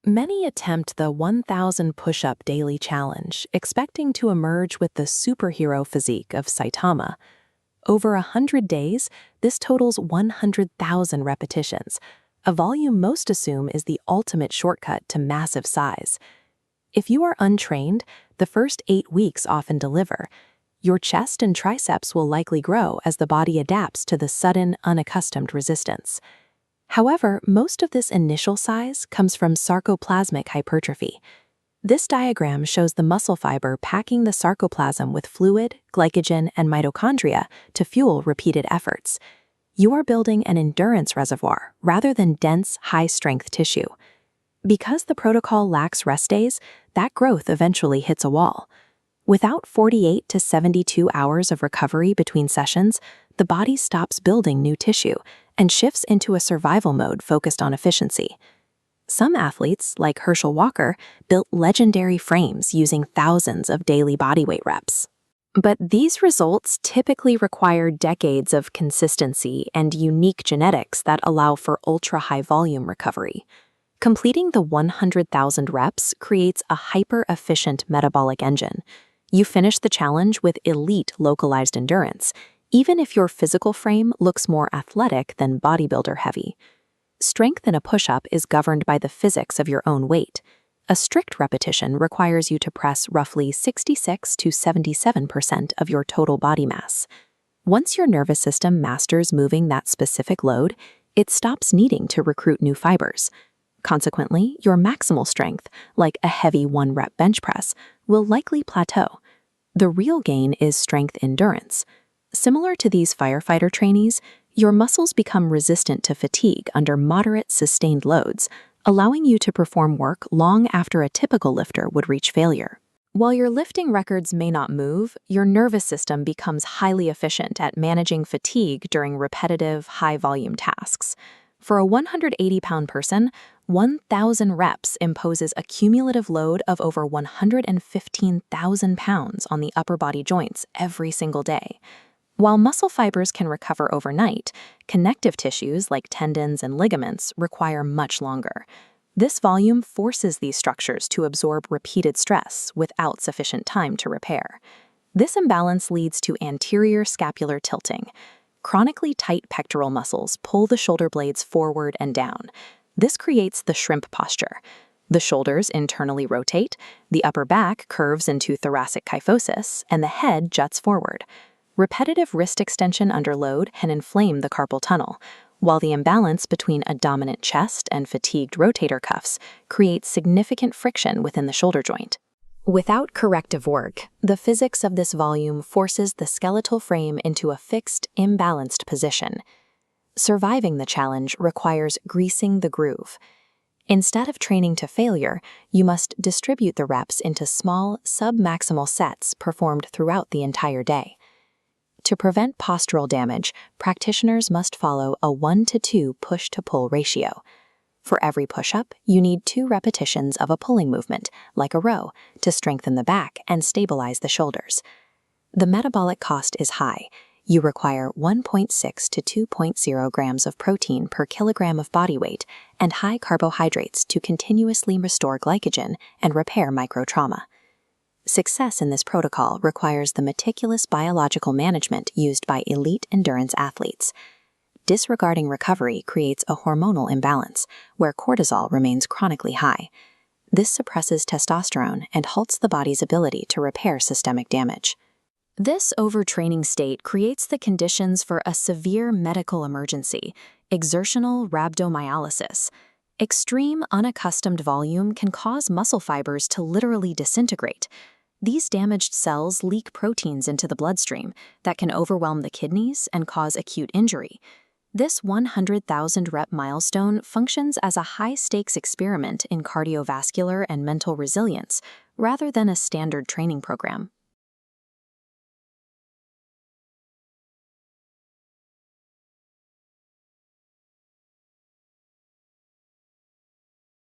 Many attempt the 1,000 push-up daily challenge, expecting to emerge with the superhero physique of Saitama. Over 100 days, this totals 100,000 repetitions, a volume most assume is the ultimate shortcut to massive size. If you are untrained, the first 8 weeks often deliver. Your chest and triceps will likely grow as the body adapts to the sudden, unaccustomed resistance. However, most of this initial size comes from sarcoplasmic hypertrophy. This diagram shows the muscle fiber packing the sarcoplasm with fluid, glycogen, and mitochondria to fuel repeated efforts. You are building an endurance reservoir rather than dense, high-strength tissue. Because the protocol lacks rest days, that growth eventually hits a wall. Without 48 to 72 hours of recovery between sessions, the body stops building new tissue and shifts into a survival mode focused on efficiency. Some athletes, like Herschel Walker, built legendary frames using thousands of daily bodyweight reps. But these results typically require decades of consistency and unique genetics that allow for ultra-high volume recovery. Completing the 100,000 reps creates a hyper-efficient metabolic engine. You finish the challenge with elite localized endurance, even if your physical frame looks more athletic than bodybuilder heavy. Strength in a push-up is governed by the physics of your own weight. A strict repetition requires you to press roughly 66 to 77% of your total body mass. Once your nervous system masters moving that specific load, it stops needing to recruit new fibers. Consequently, your maximal strength, like a heavy 1-rep bench press, will likely plateau. The real gain is strength endurance. Similar to these firefighter trainees, your muscles become resistant to fatigue under moderate, sustained loads, allowing you to perform work long after a typical lifter would reach failure. While your lifting records may not move, your nervous system becomes highly efficient at managing fatigue during repetitive, high-volume tasks. For a 180-pound person, 1,000 reps imposes a cumulative load of over 115,000 pounds on the upper body joints every single day. While muscle fibers can recover overnight, connective tissues like tendons and ligaments require much longer. This volume forces these structures to absorb repeated stress without sufficient time to repair. This imbalance leads to anterior scapular tilting. Chronically tight pectoral muscles pull the shoulder blades forward and down. This creates the shrimp posture. The shoulders internally rotate, the upper back curves into thoracic kyphosis, and the head juts forward. Repetitive wrist extension under load can inflame the carpal tunnel, while the imbalance between a dominant chest and fatigued rotator cuffs creates significant friction within the shoulder joint. Without corrective work, the physics of this volume forces the skeletal frame into a fixed, imbalanced position. Surviving the challenge requires greasing the groove. Instead of training to failure, you must distribute the reps into small, submaximal sets performed throughout the entire day. To prevent postural damage, practitioners must follow a 1-to-2 push-to-pull ratio. For every push-up, you need 2 repetitions of a pulling movement, like a row, to strengthen the back and stabilize the shoulders. The metabolic cost is high. You require 1.6 to 2.0 grams of protein per kilogram of body weight and high carbohydrates to continuously restore glycogen and repair microtrauma. Success in this protocol requires the meticulous biological management used by elite endurance athletes. Disregarding recovery creates a hormonal imbalance, where cortisol remains chronically high. This suppresses testosterone and halts the body's ability to repair systemic damage. This overtraining state creates the conditions for a severe medical emergency, exertional rhabdomyolysis. Extreme, unaccustomed volume can cause muscle fibers to literally disintegrate. These damaged cells leak proteins into the bloodstream that can overwhelm the kidneys and cause acute injury. This 100,000 rep milestone functions as a high-stakes experiment in cardiovascular and mental resilience rather than a standard training program.